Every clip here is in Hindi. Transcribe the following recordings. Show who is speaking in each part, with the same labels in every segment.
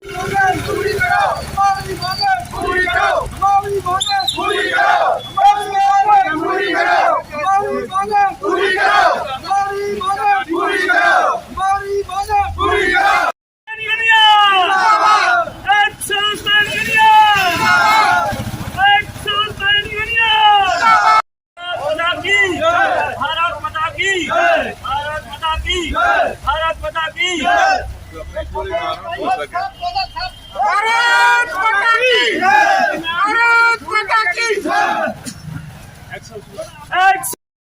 Speaker 1: भारत माता की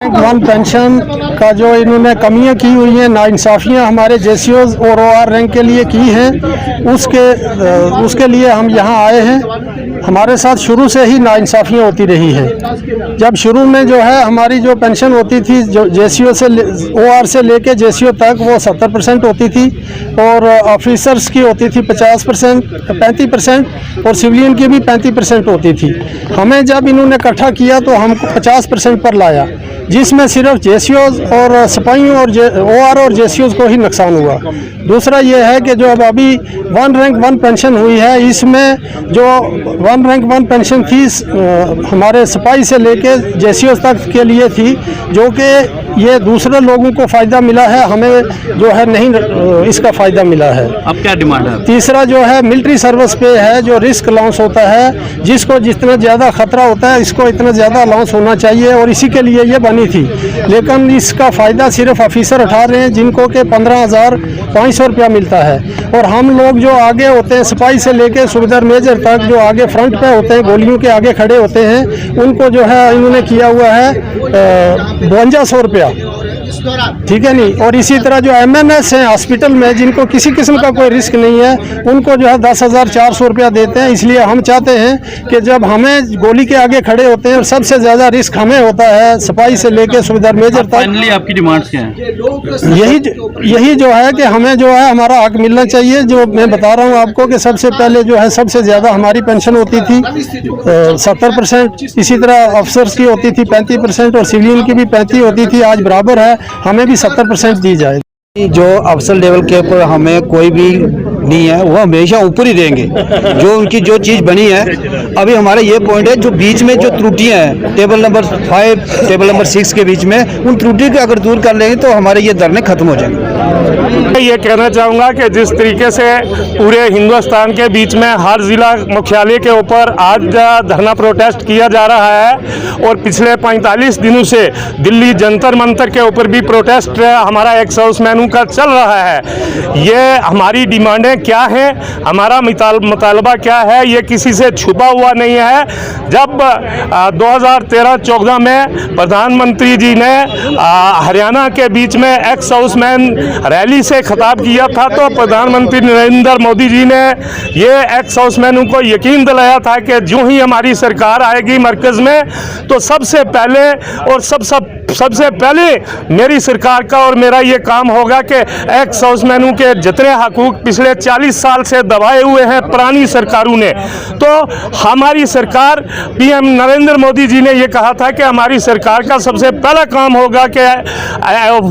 Speaker 2: वन पेंशन का जो इन्होंने कमियां की हुई हैं, नाइंसाफ़ियाँ हमारे जेसीओज और ओआर रैंक के लिए की हैं, उसके लिए हम यहाँ आए हैं। हमारे साथ शुरू से ही नाइंसाफ़ियाँ होती रही हैं। जब शुरू में जो है हमारी जो पेंशन होती थी, जो जेसीओ से ओआर से लेके जेसीओ तक, वो 70% होती थी और ऑफिसर्स की होती थी 50%, 35% और सिविलियन की भी 35% होती थी। हमें जब इन्होंने इकट्ठा किया तो हमको 50% पर लाया, जिसमें सिर्फ जेसीओज और सिपाहियों और ओआर और जेसीओज को ही नुकसान हुआ। दूसरा ये है कि जो अब अभी वन रैंक वन पेंशन हुई है, इसमें जो वन रैंक वन पेंशन थी हमारे सिपाही से लेके जेसीओज तक के लिए थी, जो कि ये दूसरे लोगों को फ़ायदा मिला है, हमें जो है नहीं इसका फ़ायदा मिला है।
Speaker 3: अब क्या डिमांड है?
Speaker 2: तीसरा जो है मिलिट्री सर्विस पे है, जो रिस्क अलाउंस होता है, जिसको जितना ज़्यादा खतरा होता है इसको इतना ज़्यादा अलाउंस होना चाहिए और इसी के लिए ये बनी थी। लेकिन इसका फ़ायदा सिर्फ ऑफिसर उठा रहे हैं, जिनको के 15,500 रुपया मिलता है, और हम लोग जो आगे होते हैं सिपाही से लेके सूबेदार मेजर तक, जो आगे फ्रंट पे होते हैं, गोलियों के आगे खड़े होते हैं, उनको जो है इन्होंने किया हुआ है 5200 रुपया, ठीक है नहीं। और इसी तरह जो MNS हैं हॉस्पिटल में, जिनको किसी किस्म का कोई रिस्क नहीं है, उनको जो है 10,400 रुपया देते हैं। इसलिए हम चाहते हैं कि जब हमें गोली के आगे खड़े होते हैं और सबसे ज़्यादा रिस्क हमें होता है, सिपाही से लेके सूबेदार मेजर तक।
Speaker 3: फाइनली आपकी डिमांड्स क्या हैं?
Speaker 2: यही जो है कि हमें जो है हमारा हक मिलना चाहिए। जो मैं बता रहा हूँ आपको कि सबसे पहले जो है सबसे ज़्यादा हमारी पेंशन होती थी 70%, इसी तरह अफसर्स की होती थी 35% और सिविलियन की भी 35 होती थी। आज बराबर है, हमें भी 70% दी जाए।
Speaker 4: जो अफसर लेवल के ऊपर हमें कोई भी नहीं है, वो हमेशा ऊपर ही देंगे। जो उनकी जो चीज़ बनी है, अभी हमारा ये पॉइंट है, जो बीच में जो त्रुटियां हैं टेबल नंबर 5 टेबल नंबर 6 के बीच में, उन त्रुटि को अगर दूर कर लेंगे तो हमारे ये धरने खत्म हो जाएंगे।
Speaker 5: मैं ये कहना चाहूँगा कि जिस तरीके से पूरे हिंदुस्तान के बीच में हर ज़िला मुख्यालय के ऊपर आज धरना प्रोटेस्ट किया जा रहा है और पिछले 45 दिनों से दिल्ली जंतर मंतर के ऊपर भी प्रोटेस्ट हमारा एक्स हाउस मेनू का चल रहा है। ये हमारी डिमांडें क्या है, हमारा मुतालबा क्या है, ये किसी से छुपा हुआ नहीं है। जब 2013-14 में प्रधानमंत्री जी ने हरियाणा के बीच में एक्स हाउसमैन रैली से खिताब किया था, तो प्रधानमंत्री नरेंद्र मोदी जी ने ये एक्स हाउसमैनों को यकीन दिलाया था कि जो ही हमारी सरकार आएगी मरकज़ में, तो सबसे पहले और सबसे पहले मेरी सरकार का और मेरा ये काम होगा कि एक्स हाउसमैनों के जितने हकूक पिछले 40 साल से दबाए हुए हैं पुरानी सरकारों ने, तो हमारी सरकार PM नरेंद्र मोदी जी ने ये कहा था कि हमारी सरकार का सबसे पहला काम होगा कि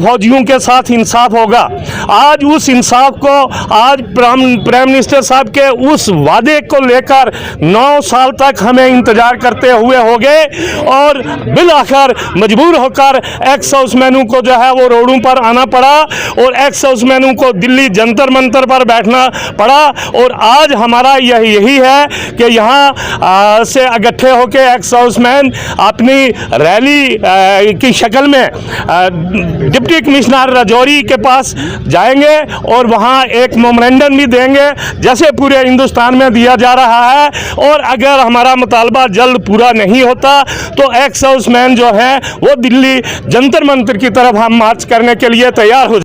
Speaker 5: फौजियों के साथ इंसाफ होगा। आज उस इंसाफ को, आज प्राइम मिनिस्टर साहब के उस वादे को लेकर 9 साल तक हमें इंतजार करते हुए हो गए और बिलाखिर मजबूर होकर एक्स हाउसमैनों को जो है वो रोडों पर आना पड़ा और एक्स हाउसमैनों को दिल्ली जंतर मंतर पर बैठना पड़ा। और आज हमारा यही है कि यहाँ से इकट्ठे होकर एक्स हाउसमैन अपनी रैली की शक्ल में डिप्टी कमिश्नर राजौरी के पास जाएंगे और वहाँ एक मेमोरेंडम भी देंगे, जैसे पूरे हिंदुस्तान में दिया जा रहा है। और अगर हमारा मुतालबा जल्द पूरा नहीं होता तो एक्स हाउसमैन जो है वो दिल्ली जंतर मंतर की तरफ हम मार्च करने के लिए तैयार हो